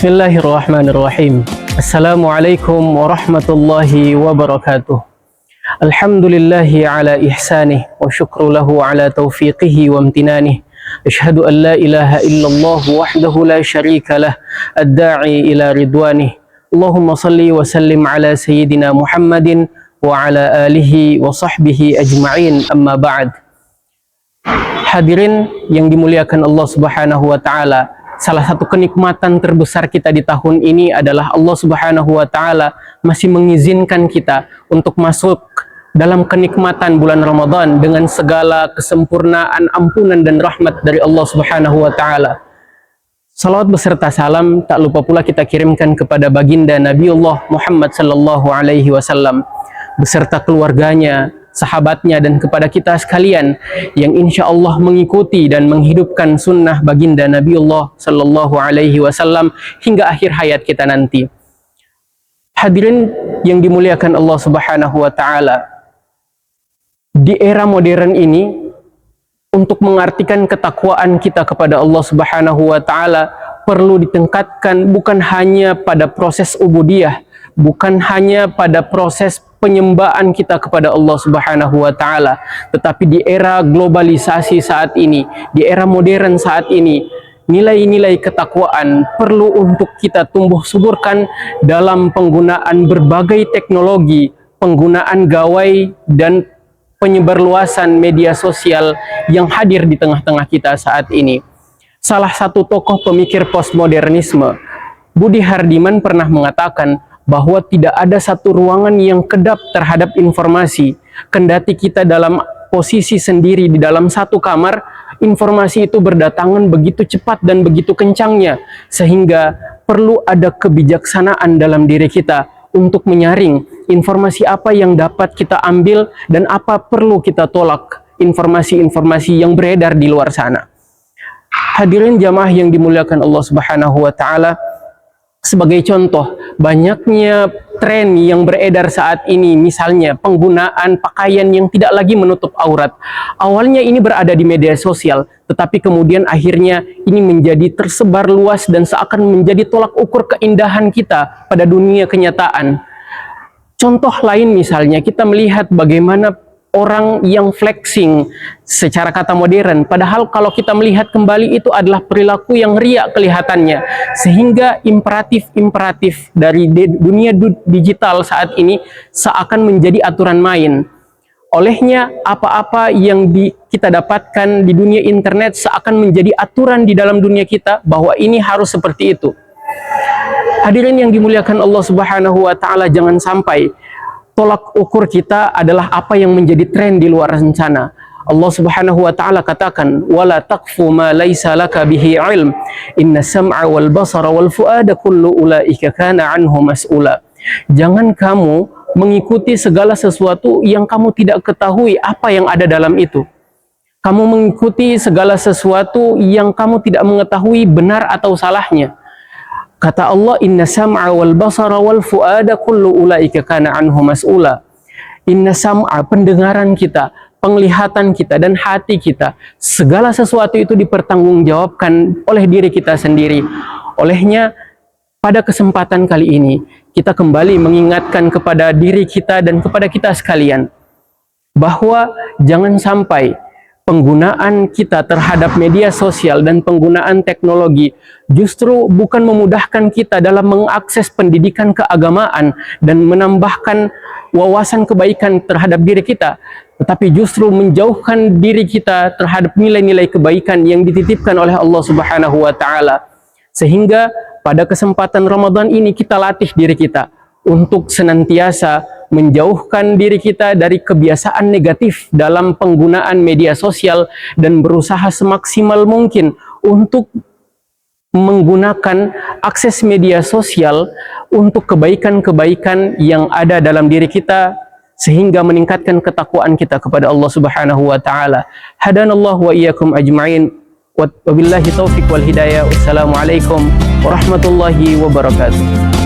Bismillahirrahmanirrahim. Assalamualaikum warahmatullahi wabarakatuh. Alhamdulillahi ala ihsanih wa syukru lahu ala taufiqihi wa amtinanih. Asyhadu an la ilaha illallah wahdahu la syarika lah ad-da'i ila ridwanih. Allahumma salli wa sallim ala sayyidina Muhammadin wa ala alihi wa sahbihi ajma'in, amma ba'd. Hadirin yang dimuliakan Allah Subhanahu wa taala, salah satu kenikmatan terbesar kita di tahun ini adalah Allah Subhanahu wa taala masih mengizinkan kita untuk masuk dalam kenikmatan bulan Ramadan dengan segala kesempurnaan, ampunan dan rahmat dari Allah Subhanahu wa taala. Salawat beserta salam tak lupa pula kita kirimkan kepada baginda Nabiullah Muhammad sallallahu alaihi wasallam beserta keluarganya, sahabatnya, dan kepada kita sekalian yang insya Allah mengikuti dan menghidupkan sunnah baginda Nabiullah sallallahu alaihi wasallam hingga akhir hayat kita nanti. Hadirin yang dimuliakan Allah Subhanahu wa taala, di era modern ini untuk mengartikan ketakwaan kita kepada Allah Subhanahu wa taala perlu ditingkatkan bukan hanya pada proses ubudiyah, bukan hanya pada proses penyembahan kita kepada Allah Subhanahu wa taala, tetapi di era globalisasi saat ini, di era modern saat ini, nilai-nilai ketakwaan perlu untuk kita tumbuh suburkan dalam penggunaan berbagai teknologi, penggunaan gawai dan penyebarluasan media sosial yang hadir di tengah-tengah kita saat ini. Salah satu tokoh pemikir postmodernisme, Budi Hardiman, pernah mengatakan bahwa tidak ada satu ruangan yang kedap terhadap informasi. Kendati kita dalam posisi sendiri di dalam satu kamar, informasi itu berdatangan begitu cepat dan begitu kencangnya, sehingga perlu ada kebijaksanaan dalam diri kita untuk menyaring informasi apa yang dapat kita ambil dan apa perlu kita tolak, informasi-informasi yang beredar di luar sana. Hadirin jamaah yang dimuliakan Allah Subhanahu wa taala, sebagai contoh, banyaknya tren yang beredar saat ini, misalnya penggunaan pakaian yang tidak lagi menutup aurat. Awalnya ini berada di media sosial, tetapi kemudian akhirnya ini menjadi tersebar luas dan seakan menjadi tolak ukur keindahan kita pada dunia kenyataan. Contoh lain misalnya, kita melihat bagaimana orang yang flexing secara kata modern, padahal kalau kita melihat kembali itu adalah perilaku yang riak kelihatannya, sehingga imperatif-imperatif dari dunia digital saat ini seakan menjadi aturan main. Olehnya apa-apa yang kita dapatkan di dunia internet seakan menjadi aturan di dalam dunia kita, bahwa ini harus seperti itu. Hadirin yang dimuliakan Allah Subhanahu wa taala, jangan sampai tolak ukur kita adalah apa yang menjadi tren di luar sana. Allah Subhanahu wa taala katakan, wala taqfu ma laisa laka bihi ilm, inna sam'a wal basara wal fuada kullu ulaika kana anhu mas'ula. Jangan kamu mengikuti segala sesuatu yang kamu tidak ketahui apa yang ada dalam itu. Kamu mengikuti segala sesuatu yang kamu tidak mengetahui benar atau salahnya. Kata Allah, inna sam'a wal basara wal fuada kullu ulaika kana anhu mas'ula. Inna sam'a, pendengaran kita, penglihatan kita, dan hati kita, segala sesuatu itu dipertanggungjawabkan oleh diri kita sendiri. Olehnya, pada kesempatan kali ini, kita kembali mengingatkan kepada diri kita dan kepada kita sekalian, bahwa jangan sampai penggunaan kita terhadap media sosial dan penggunaan teknologi justru bukan memudahkan kita dalam mengakses pendidikan keagamaan dan menambahkan wawasan kebaikan terhadap diri kita, tetapi justru menjauhkan diri kita terhadap nilai-nilai kebaikan yang dititipkan oleh Allah Subhanahu wa taala. Sehingga pada kesempatan Ramadan ini kita latih diri kita untuk senantiasa menjauhkan diri kita dari kebiasaan negatif dalam penggunaan media sosial dan berusaha semaksimal mungkin untuk menggunakan akses media sosial untuk kebaikan-kebaikan yang ada dalam diri kita, sehingga meningkatkan ketakwaan kita kepada Allah Subhanahu wa taala. Hadanallahu wa iyyakum ajma'in. Wabillahi taufiq wal hidayah. Wassalamualaikum warahmatullahi wabarakatuh.